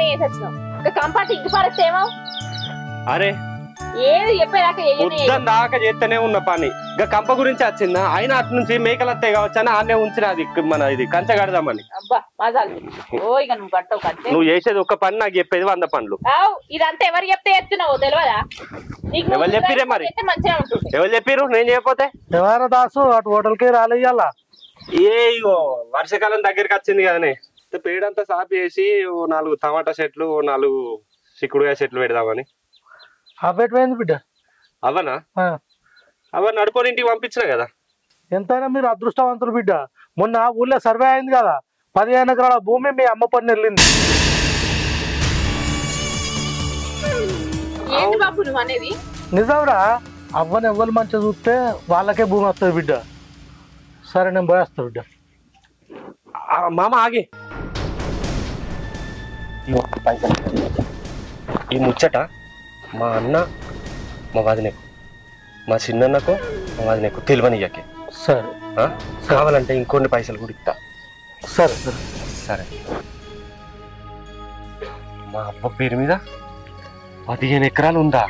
అన్ని వేసొచ్చినావు ఒక కంపార్ట్ ఇంటి పారేస్తేమో అరే ఏది చెప్పేదాకా దాకా చేస్తూనే ఉన్న పని ఇంకా కంప గురించి వచ్చిందా అయినా అటు నుంచి మేకలు వస్తాయి కావచ్చు అని ఆనే ఉంచిన అది మన ఇది కంచె కడదామని. అబ్బా మజాలు ఓ ఇక నువ్వు కట్టవు కంచె. నువ్వు చేసేది ఒక పని నాకు చెప్పేది 100 పనులు. ఇదంతా ఎవరు చెప్తే చేస్తున్నావు తెలియదా? ఎవరు చెప్పిరే మరి? మంచిగా ఉంటుంది. ఎవరు చెప్పిరు నేను చేయకపోతే? ఎవరా దాసు అటు హోటల్కి రాలేయాలా? ఇగో వర్షాకాలం దగ్గరికి వచ్చింది కదనే పేడంతా సాపు చేసి 4 టమాటా చెట్లు 4 చిక్కుడుకాయ చెట్లు పెడదామని. అవేటిపోయింది బిడ్డ? అవనా అవ నడుకొని ఇంటికి పంపించిన కదా. ఎంతైనా మీరు అదృష్టవంతులు బిడ్డ. మొన్న ఊళ్ళో సర్వే అయింది కదా 15 ఎకరాల భూమి మీ అమ్మ పని వెళ్ళింది. నిజంరా అవ్వని ఎవ్వరు మంచిగా చూస్తే వాళ్ళకే భూమి వస్తుంది బిడ్డ. సరే నేను పోయేస్తా బిడ్డ. మామ ఆగి ఈ ముచ్చట మా అన్న మా వదినకు మా చిన్నన్నకు మా వదినకు తెలియనియ్యకే. సరే కావాలంటే ఇంకొన్ని పైసలు కూడా ఇస్తా. సరే సరే సరే. మా అబ్బ పేరు మీద 15 ఎకరాలు ఉందా?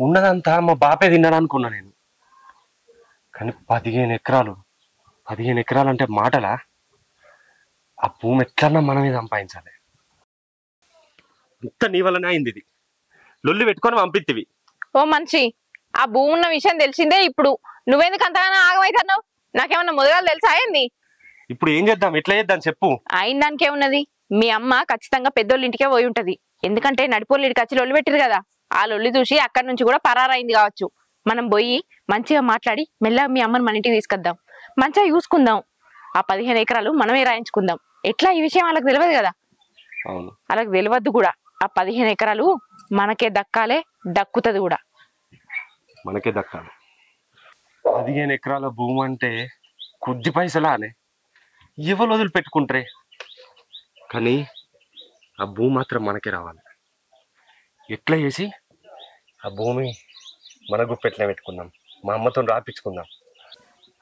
ఉన్నదంతా మా బాపే తిన్నాడు అనుకున్నా నేను. కానీ 15 ఎకరాలు అంటే మాటలా? ఆ భూమి ఎట్లన్నా మనమే సంపాదించాలి. ఇంత నీ వల్లనే అయింది. ఇది లొల్లి పెట్టుకొని పంపిత్తివి. ఓ మనిషి ఆ భూమి ఉన్న విషయం తెలిసిందే ఇప్పుడు నువ్వెందుకు అంతగానో ఆగమైతున్నావు? నాకేమన్నా మొదలు తెలుసా అయింది? ఇప్పుడు ఏం చేద్దాం ఎట్లా చేద్దాం చెప్పు. అయిన దానికే ఉన్నది. మీ అమ్మ ఖచ్చితంగా పెద్దోళ్ళ ఇంటికే పోయి ఉంటది. ఎందుకంటే నడిపోళ్ళు ఇడికి వచ్చి లొల్లి పెట్టిరు కదా. ఆ లొల్లి చూసి అక్కడి నుంచి కూడా పరారైంది కావచ్చు. మనం పోయి మంచిగా మాట్లాడి మెల్లగా మీ అమ్మని మన ఇంటికి తీసుకొద్దాం. మంచిగా చూసుకుందాం. ఆ 15 ఎకరాలు మనమే రాయించుకుందాం. ఎట్లా ఈ విషయం వాళ్ళకి తెలియదు కదా. వాళ్ళకి తెలియద్దు కూడా. ఆ 15 ఎకరాలు మనకే దక్కాలే, దక్కుతుంది కూడా. మనకే దక్కాలి. 15 ఎకరాల భూమి అంటే కొద్ది పైసలా అనే ఎవరు వదిలి పెట్టుకుంటారే. కానీ ఆ భూమి మాత్రం మనకే రావాలి. ఎట్లా చేసి ఆ భూమి మన గుప్పెట్లా పెట్టుకుందాం. మా అమ్మతో రాపించుకుందాం.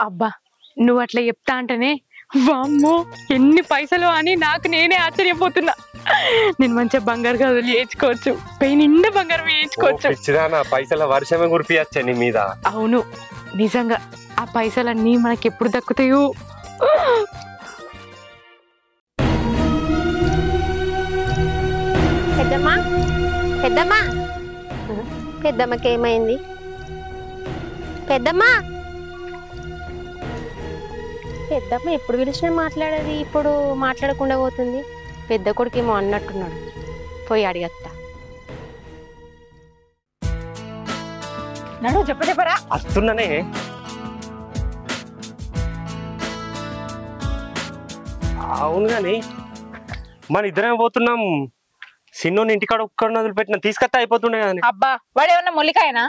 అబ్బా నువ్వు అట్లా చెప్తా అంటేనే వామ్మో ఎన్ని పైసలు అని నాకు నేనే ఆశ్చర్యపోతున్నా. నేను మంచిగా బంగారు గదులు వేయించుకోవచ్చు. పెయి నిండా బంగారం వేయించుకోవచ్చు. పైసల వర్షమే కురిపియచ్చా నీ మీద. అవును నిజంగా ఆ పైసలన్నీ మనకి ఎప్పుడు దక్కుతాయో. పెద్దమ్మా పెద్దమ్మా పెద్దమ్మకి ఏమైంది? పెద్దమ్మా పెద్దమ్మ ఎప్పుడు పిలిచినా మాట్లాడేది, ఇప్పుడు మాట్లాడకుండా పోతుంది. పెద్ద కొడుకు ఏమో అన్నట్టున్నాడు. పోయి అడిగత్తా. నడు చెప్పరా వస్తున్నానే. అవును కానీ మన ఇద్దరేమో పోతున్నాం. సిన్నోని ఇంటికాడ ఒక్కడిని వదిలిపెట్టిన తీసుకొస్తా అయిపోతుండే కదా. అబ్బా వాడు ఏమన్నా మొల్లికాయనా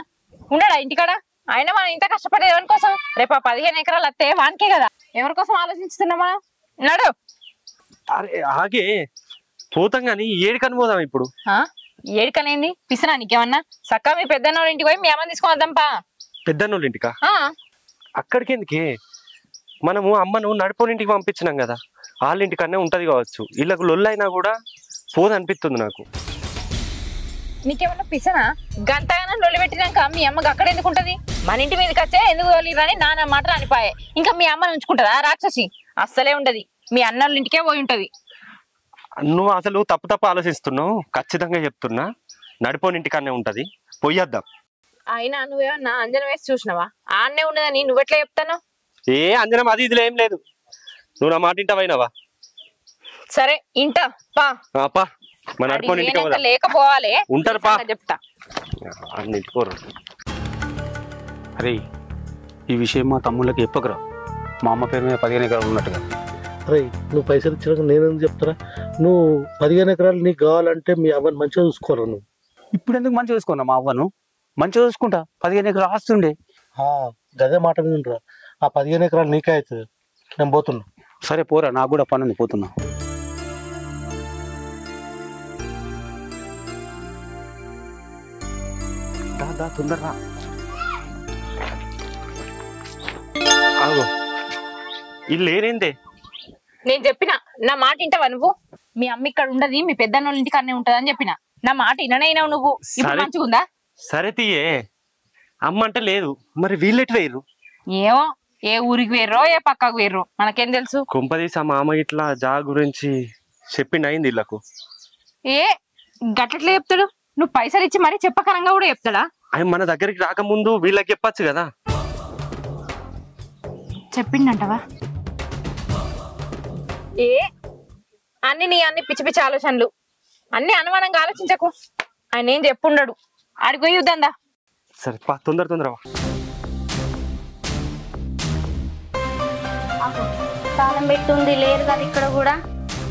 ఉండడా ఇంటికాడ? అయినా మనం ఇంత కష్టపడేది ఎవరి కోసం? రేపు 15 ఎకరాలు వస్తే వానికే కదా. ఎవరి కోసం ఆలోచిస్తున్నామా? నడు. అరే ఆగే పోతాం కానీ ఏడికని పోదాం ఇప్పుడు. ఏడికనేంది పిసినా నీకేమన్నా? సక్క మీ పెద్దన్నోళ్ళ ఇంటికి పోయి మీ అమ్మని తీసుకొని వద్దాంపా. పెద్దన్నోళ్ళ ఇంటికా? అక్కడికి ఎందుకే? మనము అమ్మను నడిపోని ఇంటికి పంపించినాం కదా. వాళ్ళ ఇంటికన్నా ఉంటది కావచ్చు. వీళ్ళకు లొల్లైనా కూడా పోదనిపిస్తుంది నాకు. నీకేమన్నా పిసనా? గంటగానం లొల్లి పెట్టినాక మీ అమ్మకి అక్కడ ఎందుకు ఉంటది? మన ఇంటి మీదకి వచ్చే ఎందుకు తోలిరని నాన్న మాట అనిపాయే. ఇంకా మీ అమ్మని ఉంచుకుంటదా రాక్షసి? అస్సలే ఉండదు. మీ అన్నోళ్ళ ఇంటికే పోయి ఉంటది. నువ్వు అసలు తప్పు ఆలోచిస్తున్నావు. ఖచ్చితంగా చెప్తున్నా నడిపోని ఇంటికన్నే ఉంటది. పోయొద్దాం. అయినా నువ్వేమన్నా అంజనం వేసి చూసినావా? ఆడనే ఉన్నదని నువ్వెట్లా చెప్తాను? ఏ అంజనం అది ఇదిలో ఏం లేదు. నువ్వు నా మాట ఇంటవైనావా? సరే ఇంటా పా. లేకపోవాలి ఉంటారు పా చెప్తా. అరే ఈ విషయం మా తమ్ముళ్ళకి చెప్పకరా. మా అమ్మ పేరు మీద 15 ఎకరాలు ఉన్నట్టుగా. అరే నువ్వు పైసలు ఇచ్చినాక నేనేం చెప్తారా? నువ్వు 15 ఎకరాలు నీకు కావాలంటే మీ అవ్వని మంచిగా చూసుకోరా. నువ్వు ఇప్పుడు ఎందుకు మంచిగా చూసుకున్నా? మా అవ్వను మంచిగా చూసుకుంటా. 15 ఎకరాలు ఆస్తుండే. గదే మాట వినరా. ఆ 15 ఎకరాలు నీకే అవుతుంది. నేను పోతున్నా. సరే పోరా, నాకు కూడా పని ఉంది, పోతున్నా. తొందరరా. ఇల్లు ఏరేందే? నేను చెప్పిన నా మాట వింటావా నువ్వు? మీ అమ్మ ఇక్కడ ఉండదు, మీ పెద్దన్నోళ్ళ ఇంటికి అన్నే ఉంటది అని చెప్పిన. నా మాట విననైనావు నువ్వు. ఇప్పుడు మంచిగుందా? సరే తీయే, అమ్మ అంటే లేదు, మరి వీళ్ళెట్ వేయరు? ఏమో, ఏ ఊరికి వేర్రో ఏ పక్కకు వేర్రో మనకేం తెలుసు. కుంపదీసా మామ ఇట్లా జా గురించి చెప్పిండు అయింది వీళ్ళకు. ఏ గట్లట్లే చెప్తాడు? నువ్వు పైసలు ఇచ్చి మరీ చెప్పకరంగా కూడా చెప్తాడా? ఆయన మన దగ్గరికి రాకముందు వీళ్ళకి చెప్పచ్చు కదా. చెప్పిండంటవా? ఏ అన్ని పిచ్చి పిచ్చి ఆలోచనలు, అన్ని అనుమానంగా ఆలోచించకు. ఆయన ఏం చెప్పుండడు. ఆడికి పోయి వద్దా? సరే పా, తొందర తాళం పెట్టుంది లేరు కదా ఇక్కడ కూడా.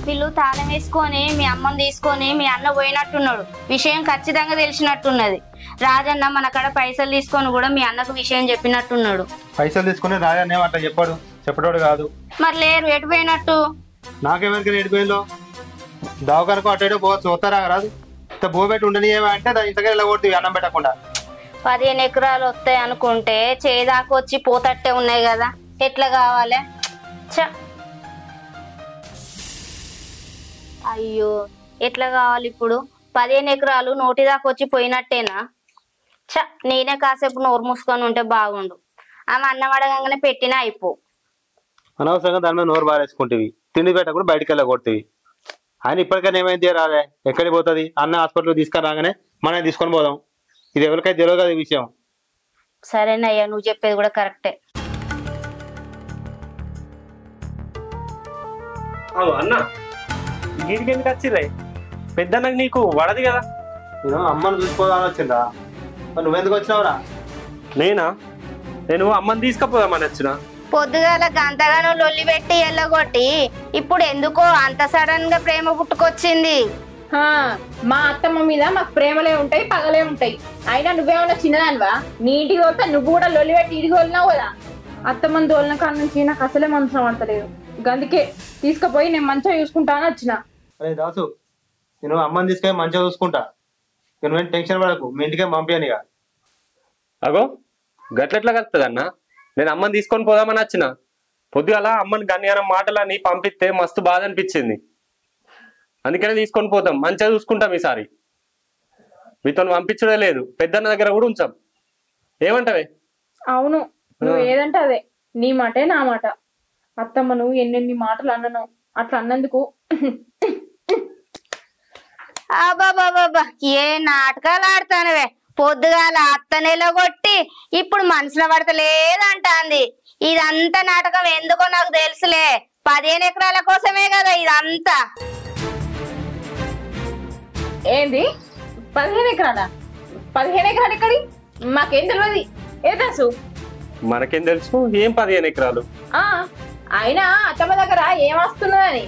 వీళ్ళు తాళం వేసుకొని మీ అమ్మని తీసుకొని మీ అన్న పోయినట్టున్నాడు. విషయం ఖచ్చితంగా తెలిసినట్టున్నది. రాజన్న మన కాడ పైసలు తీసుకొని కూడా మీ అన్నకు విషయం చెప్పినట్టున్నాడు. పైసలు తీసుకుని రాజన్న అట్లా చెప్పాడు, చెప్పడాడు కాదు. మరి లేరు, ఎటు పోయినట్టు? నాకెవరికి ఎడిపోయిందో దవాఖానకు అటు ఇటు పోవచ్చు, వస్తారా రాదు. ఇంత భూ పెట్టి ఉండని అంటే దాని ఇంతగా ఇలా కొడుతుంది అన్నం పెట్టకుండా. 15 ఎకరాలు వస్తాయి అనుకుంటే చేదాకా వచ్చి పోతట్టే ఉన్నాయి కదా, ఎట్లా కావాలి? చ అయ్యో, ఎట్లా కావాలి ఇప్పుడు? 15 ఎకరాలు నోటి దాకా వచ్చి పోయినట్టేనా? చ నేనే కాసేపు నోరు మూసుకొని ఉంటే బాగుండు. ఆమె అన్నం అడగంగానే పెట్టినా అయిపో. అనవసరంగా దాని మీద నోరు బారేసుకుంటేవి, తిండి పెట్టకుండా బయటకు వెళ్ళ కొడుతుంది. ఆయన ఇప్పటికైనా ఏమైంది రాలే, ఎక్కడికి పోతుంది? అన్న హాస్పిటల్ తీసుకొని రాగానే మనం తీసుకొని పోదాం. ఇది ఎవరికైతే తెలియదు కదా ఈ విషయం. సరేనయ్యా, నువ్వు చెప్పేది కూడా కరెక్టే. అన్న గీడికి ఎందుకు వచ్చిర్రే? పెద్దన్నకు నీకు వడది కదా. నేను అమ్మను చూసుకోవాలని వచ్చిందా? మరి నువ్వెందుకు వచ్చినావురా? నేను అమ్మని తీసుకపోదామని వచ్చిన. పొద్దుగాల గంతగానో లొల్లి పెట్టి ఎల్లగొట్టి ఇప్పుడు ఎందుకో అంత సడన్ గా ప్రేమ పుట్టుకొచ్చింది. మా అత్తమ్మ మీద మాకు ప్రేమలే ఉంటాయి, పగలే ఉంటాయి. అయినా నువ్వేమన్నా చిన్నదానివా? నీ ఇంటికి పోతే నువ్వు కూడా లొల్లి పెట్టి ఇంటికి వెళ్ళినావు కదా. అత్తమ్మని తోలిన కాడ నుంచి నాకు అసలే మనసు పడతలేదు. అందుకే తీసుకుపోయి నేను మంచిగా చూసుకుంటాను వచ్చిన. అరే దాసు, నేను అమ్మని తీసుకొని మంచిగా చూసుకుంటా, నువ్వేం టెన్షన్ పడకు, మీ ఇంటికే పంపించనిగా. అగో గట్లెట్లా కలుపుతుంది అన్న? నేను అమ్మని తీసుకొని పోదామని వచ్చిన. పొద్దుగాల అమ్మని గన్యానం మాటలని పంపిస్తే మస్తు బాధ అనిపించింది. అందుకనే తీసుకొని పోతాం, మంచిగా చూసుకుంటాం ఈసారి. మీతో పంపించడే లేదు, పెద్దన్న దగ్గర కూడా ఉంచాం. ఏమంటావే? అవును, నువ్వు ఏదంటే అదే. నీ మాటే నా మాట. అత్తమ్మ నువ్వు ఎన్నెన్ని మాటలు అన్నను, అట్లా అన్నందుకు అబ్బాబాబా ఏ నాటకాలు ఆడతానవే. పొద్దుగాల అత్తనేలో కొట్టి ఇప్పుడు మనసులో పడతలేదంటాంది. ఇదంతా నాటకం ఎందుకో నాకు తెలుసులే. 15 ఎకరాల కోసమే కదా ఇదంతా. ఏంది 15 ఎకరాలా? 15 ఎకరాలు ఎక్కడి? మాకేం తెలియదు. ఏ తెలుసు? మనకేం తెలుసు ఏం 15 ఎకరాలు? అయినా అత్తమ్మ దగ్గర ఏం వస్తున్నదని.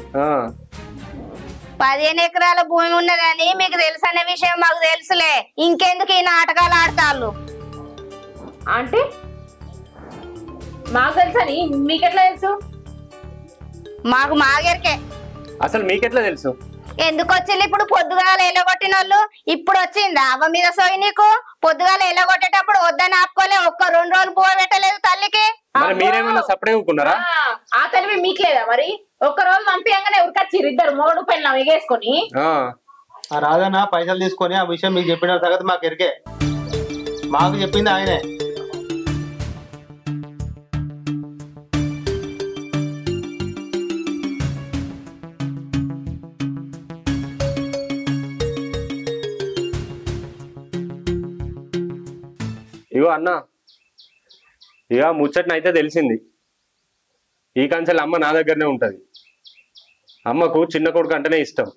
15 ఎకరాల భూమి ఉన్నదని మీకు తెలుసు అనే విషయం మాకు తెలుసులే. ఇంకెందుకు ఈ నాటకాలు ఆడతాళ్ళు? అంటే మాకు తెలుసని మీకెట్లా తెలుసు? మాకు మాగేరికే. అసలు మీకెట్లా తెలుసు? ఎందుకు వచ్చింది ఇప్పుడు? పొద్దుగాల ఎలగొట్టిన వాళ్ళు ఇప్పుడు వచ్చింది అవ్వ మీద సోయి. నీకు పొద్దుగాల ఎలగొట్టేటప్పుడు వద్దని ఆపుకోలే, ఒక్క 2 రోజులు పువ్వు పెట్టలేదు తల్లికి. మీరేమన్నా సపడే ఊరుకున్నారా? ఆ తెలివి మీకు లేదా మరి? ఒక్క రోజు పంపించగానే ఉరికొచ్చిర్రు ఇద్దరు మోడు పెళ్ళం ఎగేసుకొని. ఆ రాజన్న పైసలు తీసుకొని ఆ విషయం మీకు చెప్పిన సంగతి మాకు ఎరికే, మాకు చెప్పింది ఆయనే. ఇగో అన్న, ఇక ముచ్చటనైతే తెలిసింది. ఈ కంచెలు అమ్మ నా దగ్గరనే ఉంటది. అమ్మకు చిన్న కొడుకు అంటేనే ఇష్టం,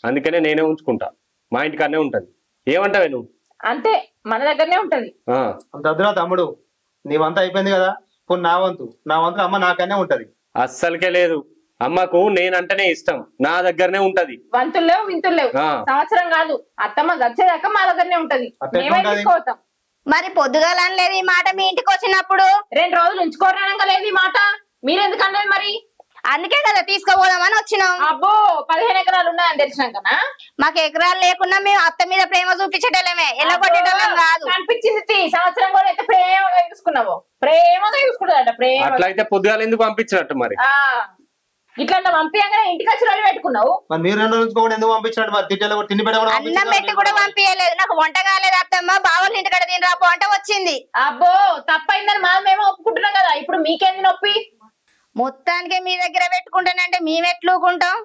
అందుకనే నేనే ఉంచుకుంటా. మా ఇంటికన్నే ఉంటది. ఏమంటావే నువ్వు? అంతే, మన దగ్గరనే ఉంటది. అంత అద్దురా తమ్ముడు, నీవంతా అయిపోయింది కదా. ఇప్పుడు నా వంతు అమ్మ నాకనే ఉంటది. అస్సలకే లేదు, అమ్మకు నేనంటేనే ఇష్టం, నా దగ్గరనే ఉంటది. వంతులు లేవు వింతులు లేవు. సంవత్సరం కాదు, అత్తమ్మ వచ్చేదాకా మా దగ్గరనే ఉంటది. తీసుకోతాం. మరి పొద్దుగాల అనలేదు ఈ మాట మీ ఇంటికి వచ్చినప్పుడు? 2 రోజులు ఉంచుకోరానంగా లేదు ఈ మాట. మీరెందుకు అన్నది మరి? అందుకే కదా తీసుకోపోదామని వచ్చినాం. అబ్బో 15 ఎకరాలు ఉన్నాయని తెలిసినాకనా? మాకు ఎకరాలు లేకున్నా మేము అత్త మీద ప్రేమ చూపించటమే, ఎలా కొట్టేటం కాదు. అనిపించింది సంవత్సరం కూడా అయితే ప్రేమగా చూసుకున్నావు. ప్రేమగా చూసుకుంటాడట. ప్రేమ అట్లయితే పొద్దుగాల ఎందుకు పంపించినట్టు మరి? ఇట్లా పంపించగానే ఇంటికి వచ్చి రోజు పెట్టుకున్నావు. మరి మీరు 2 రోజులు కూడా ఎందుకు పంపించాడు? మరి తిండి తిండి పెట్ట కూడా అన్నం పెట్టి కూడా పంపించలేదు. నాకు వంట కాలేదు అత్తమ్మ, బావల ఇంటికాడ తినరా పో అంటే వచ్చింది. అబ్బో తప్పైందని మేము ఒప్పుకుంటున్నాం కదా, ఇప్పుడు మీకేంది నొప్పి? మొత్తానికి మీ దగ్గర పెట్టుకుంటానంటే మేము ఎట్లుకుంటాం?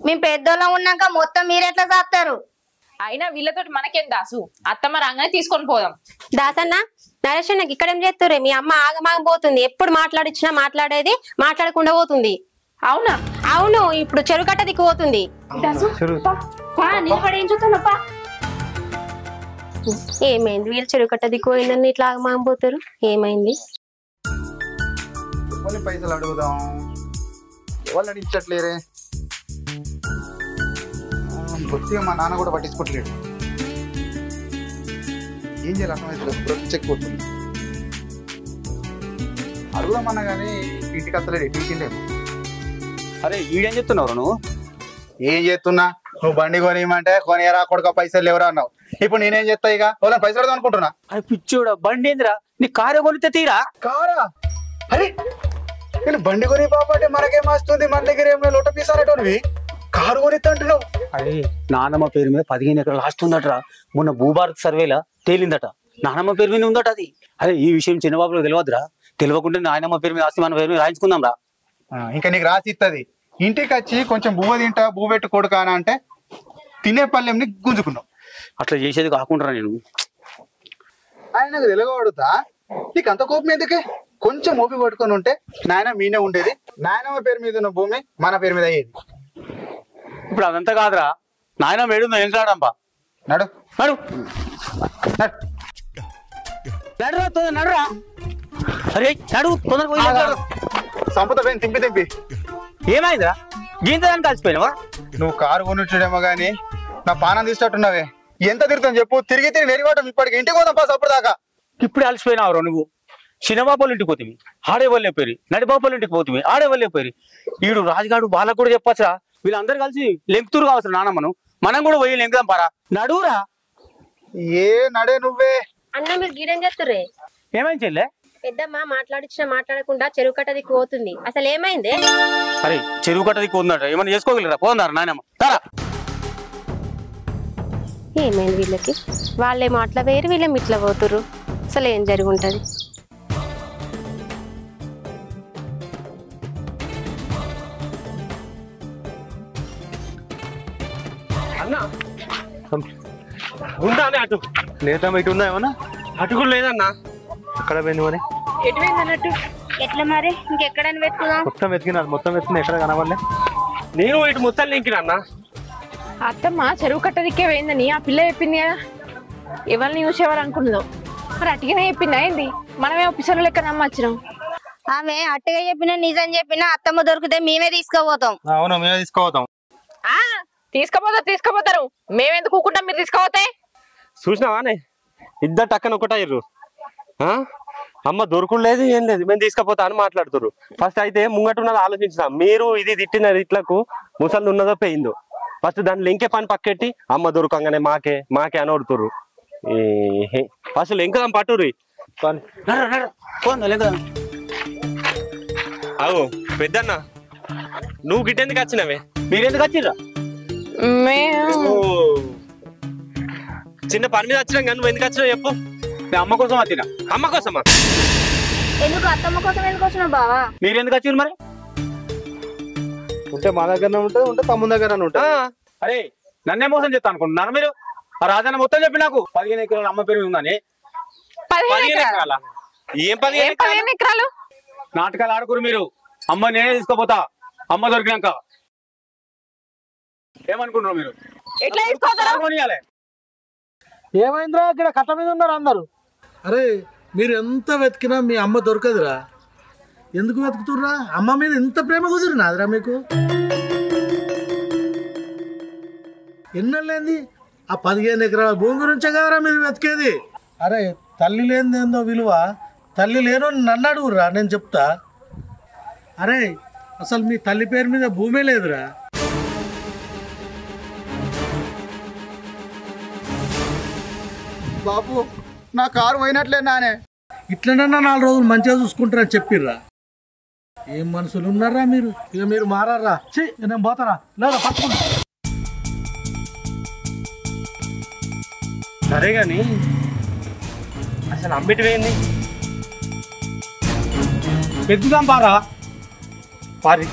మేము పెద్దోళ్ళం ఉన్నాక మొత్తం మీరెట్లా చేస్తారు? అయినా వీళ్ళతోటి మనకేం దాసు, అత్తమ్మ రాగానే తీసుకొని పోదాం. దాసన్న నరేష్ నాకు ఇక్కడ ఏం చేస్తురే? మీ అమ్మ ఆగమాగం పోతుంది, ఎప్పుడు మాట్లాడిచ్చినా మాట్లాడేది మాట్లాడకుండా పోతుంది. అవునా? అవును, ఇప్పుడు చెరుకట్ట దిక్కు పోతుంది. ఏమైంది? వీళ్ళు చెరుకట్ట దిక్కు పోయిందని ఇట్లా ఆగమాగం పోతారు, ఏమైంది? కొన్ని పైసలు అడుగుదాం, వాళ్ళని ఇచ్చట్లేరే. బొత్తిగా మా నాన్న కూడా పట్టించుకోవట్లేడు. ఏం చేయాలి అర్థమైతే చెక్కిపోతుంది. అడుగుదామన్నా కానీ ఇంటికి వస్తలేడు, ఇంటిండేమో. అరే ఈడేం చెప్తున్నావు నువ్వు? ఏం చేస్తున్నా? నువ్వు బండి కొనియమంటే కొనియరా కొడుక, పైసలు ఎవరా అన్నావు. ఇప్పుడు నేనేం చేస్తా? ఇక వాళ్ళని పైసలు అడదాం అనుకుంటున్నా. అరే పిచ్చోడా, బండి ఏందిరా? నీ కారు కొనితే తీరా. కారా? అరే నేను బండి కొని బాబు మనకేం వస్తుంది, మన దగ్గర ఏమైనా లోట పీసానటోనివి కారు కొనిస్తా అంటున్నావు. అరే నానమ్మ పేరు మీద 15 ఎకరాలు ఆస్తుందటరా. మొన్న భూభారత్ సర్వేలా తేలిందట, నానమ్మ పేరు మీద ఉందట అది. అరే ఈ విషయం చిన్నబాబులకు తెలియదురా. తెలియకుంటే నాయనమ్మ పేరు మీద ఆస్తి మన పేరు మీద రాయించుకుందాం రా. ఇంకా నీకు రాసి ఇస్తుంది. ఇంటికి వచ్చి కొంచెం బువ్వ తింటా, బువ్వ పెట్టు కొడుకా అంటే తినే పల్లెంని గుంజుకున్నావు. అట్లా చేసేది కాకుండా నేను ఆయనకు తెలుగవాడుతా. నీకు అంత కోపం ఎందుకే? కొంచెం ఓపి పట్టుకొని ఉంటే నాయన మీనే ఉండేది. నాయనమ్మ పేరు మీద ఉన్న భూమి మన పేరు మీద అయ్యేది. ఇప్పుడు అదంతా కాదురా, నాయనమ్మ ఏడుందో ఏం రాడంపా. నడు నడు నడురా, నడురా. అరే నడు తొందరగా. సంపద పోయి తింపి తింపి ఏమైందిరా? గీంతదాన్ని కలిసిపోయినావా? నువ్వు కారు కొనుచ్చుడేమో గానీ నా పానం తీసినట్టున్నావే. ఎంత తిరుగుతాను చెప్పు? తిరిగి తిరిగి నెరిగోటం. ఇప్పటికి ఇంటికి పోదాం పాస్ అప్పుడు దాకా. ఇప్పుడు అలసిపోయినావురా నువ్వు. చిన్నబాబుల ఇంటికి పోతుంది, ఆడే వాళ్ళే పేరు. నడిబాబుల ఇంటికి పోతుంది, ఆడే వాళ్ళే పేరు. ఈడు రాజుగాడు వాళ్ళకు కూడా చెప్పచ్చా? వీళ్ళందరూ కలిసి లెంకుతూరు కావచ్చు నానమ్మను. మనం కూడా పోయి లెంకుదాం పారా. నడువురా. ఏ నడే నువ్వే. అన్న మీరు గీడేం చేస్తురే? ఏమైంది చెల్లె? పెద్దమ్మ మాట్లాడిచ్చినా మాట్లాడకుండా చెరుకట్ట దిక్కు పోతుంది, అసలు ఏమైంది? అరే చెరువు కట్టది పోందట, ఏమన్నా చేసుకోగలరా? పోందారు నాయనమ్మ తారా. ఏమైంది వీళ్ళకి? వాళ్ళేమో అట్లా వేరు, వీళ్ళేమో ఇట్లా పోతురు, అసలు ఏం జరిగి ఉంటది? అన్నా ఉందా అటు లేదా ఇటు ఉందా ఏమన్నా? అటు కూడా లేదన్నా. ఎక్కడ పోయింది మరి? ఎటు పోయింది అన్నట్టు? ఎట్లా మరి ఇంకెక్కడని పెట్టుకుందాం? మొత్తం వెతికినారు, మొత్తం వెతికిన ఎక్కడ కనవాలే. నేను ఇటు మొత్తం లింకినా అన్న. అత్తమ్మ చెరువు కట్ట దిక్కే పోయిందని ఆ పిల్ల చెప్పింది కదా, ఎవరిని చూసేవారు అనుకున్నదో మరి అట్టిగానే చెప్పింది. అయింది మనమే ఒప్పిసలు లెక్క నమ్మచ్చినాం. ఆమె అట్టగా చెప్పినా నిజం చెప్పినా అత్తమ్మ దొరికితే మేమే తీసుకుపోతాం. అవును మేమే తీసుకోపోతాం. తీసుకుపోతారు, మేమెందుకు కూకుంటాం, మీరు తీసుకుపోతే. చూసినావానే ఇద్దరు టక్కన ఒకటయ్యారు. అమ్మ దొరుకుడు లేదు ఏం లేదు, మేము తీసుకపోతా అని మాట్లాడుతున్నారు. ఫస్ట్ అయితే ముంగటున్నది ఆలోచించిన. మీరు ఇది తిట్టిన ఇట్లకు ముసలి ఉన్నదో పోయిందో ఫస్ట్ దాన్ని లెంకే పని పక్కెట్టి అమ్మ దొరకంగానే మాకే మాకే అని అడుగుతుర్రు. ఫస్ట్ లెంకదాం పట్టుర్రి. అవు పెద్దన్న నువ్వు గిట్టెందుకు వచ్చినవే? మీరెందుకు వచ్చిర్రా? చిన్న పని మీద వచ్చినాం కానీ నువ్వు ఎందుకు వచ్చినావు చెప్పు? నేను అమ్మ కోసం వచ్చినా. అమ్మ కోసమా? ఎందుకు అత్తమ్మ కోసం ఎందుకు వచ్చినావు బావా? మీరెందుకు వచ్చిర్రు మరి? ఉంటే మా దగ్గరనే ఉంటుంది, ఉంటే తమ్ముని దగ్గర ఉంటుంది. అరే నన్నే మోసం చేస్తా అనుకుంటున్నారు మీరు? ఆ రాజన్న మొత్తం చెప్పి నాకు 15 ఎకరాలు అమ్మ పేరు ఉందని. 15 ఎకరాలా? ఏం 15 ఎకరాలు? నాటకాలు ఆడుకురు మీరు. అమ్మ నేనే తీసుకోపోతా అమ్మ దొరికినాక. ఏమనుకుంటున్నారు మీరు? ఎట్లా తీసుకోతారు? ఏమైందిరా? ఇక్కడ కట్ట మీద ఉన్నారు అందరు. అరే మీరు ఎంత వెతికినా మీ అమ్మ దొరకదురా. ఎందుకు వెతుకుతుర్రా? అమ్మ మీద ఇంత ప్రేమ కుదిరినాదిరా మీకు? ఎన్నెళ్ళేంది ఆ 15 ఎకరాల భూమి గురించే కదరా మీరు వెతికేది? అరే తల్లి లేనిదేందో విలువ, తల్లి లేనో నన్ను అడుగురా, నేను చెప్తా. అరే అసలు మీ తల్లి పేరు మీద భూమే లేదురా. బాబు నా కారు పోయినట్లే నానే. ఇట్లనన్నా 4 రోజులు మంచిగా చూసుకుంటారని చెప్పిర్రా. ఏం మనుషులు ఉన్నారా మీరు? ఇక మీరు మారారా? నేను పోతారా? లేదా పట్టుకుంటా. సరే గాని అసలు అమ్మిటివేంది? పెద్దుదాం పారా. పారి